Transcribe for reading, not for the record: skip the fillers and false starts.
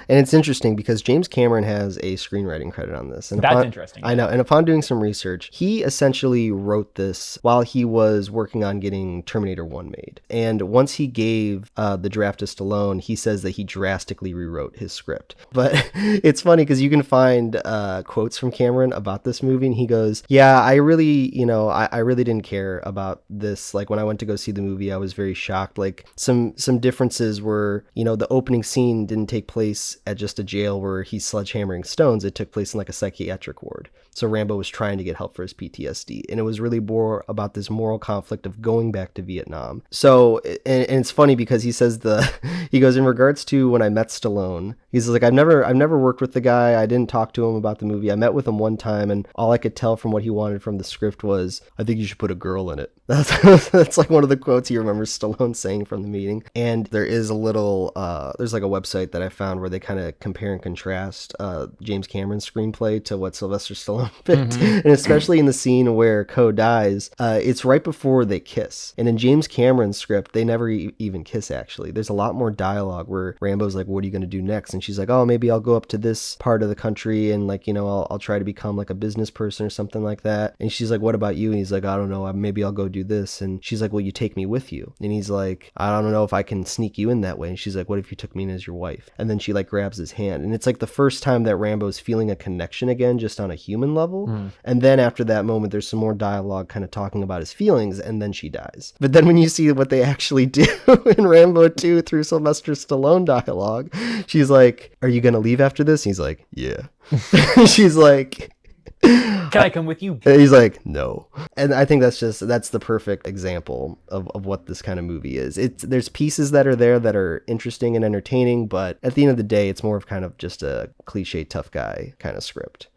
And it's interesting because James Cameron has a screenwriting credit on this. And That's interesting. I know. And upon doing some research, he essentially wrote this while he was working on getting Terminator 1 made. And once he gave the draft to Stallone, he says that he drastically rewrote his script. But it's funny because you can find quotes from Cameron about this movie. And he goes, yeah, I really, I really didn't care about this. Like when I went to go see the movie, I was very shocked. Like some differences were, the opening scene didn't take place at just a jail where he's sledgehammering stones. It took place in like a psychiatric ward. So Rambo was trying to get help for his PTSD. And it was really more about this moral conflict of going back to Vietnam. So, and it's funny because he says he goes, in regards to when I met Stallone, he's like, I've never worked with the guy. I didn't talk to him about the movie. I met with him one time and all I could tell from what he wanted from the script was, I think you should put a girl in it. That's like one of the quotes he remembers Stallone saying from the meeting. And there is a little, there's like a website that I found where they kind of compare and contrast James Cameron's screenplay to what Sylvester Stallone picked. Mm-hmm. And especially in the scene where Ko dies, it's right before they kiss. And in James Cameron's script, they never even kiss, actually. There's a lot more dialogue where Rambo's like, what are you going to do next? And she's like, oh, maybe I'll go up to this part of the country and like, I'll try to become like a business person or something like that. And she's like, what about you? And he's like, I don't know, maybe I'll go do this. And she's like, will you take me with you? And he's like, I don't know if I can sneak you in that way. And she's like, what if you took me in as your wife? And then she like grabs his hand. And it's like the first time that Rambo's feeling a connection again, just on a human level. Mm. And then after that moment, there's some more dialogue kind of talking about his feelings. And then she dies. But then when you see what they actually do in Rambo 2 through Sylvester Stallone dialogue, she's like, are you going to leave after this? And he's like, yeah. She's like, can I come with you? He's like, no. And I think that's the perfect example of what this kind of movie is. There's pieces that are there that are interesting and entertaining, but at the end of the day, it's more of kind of just a cliche tough guy kind of script.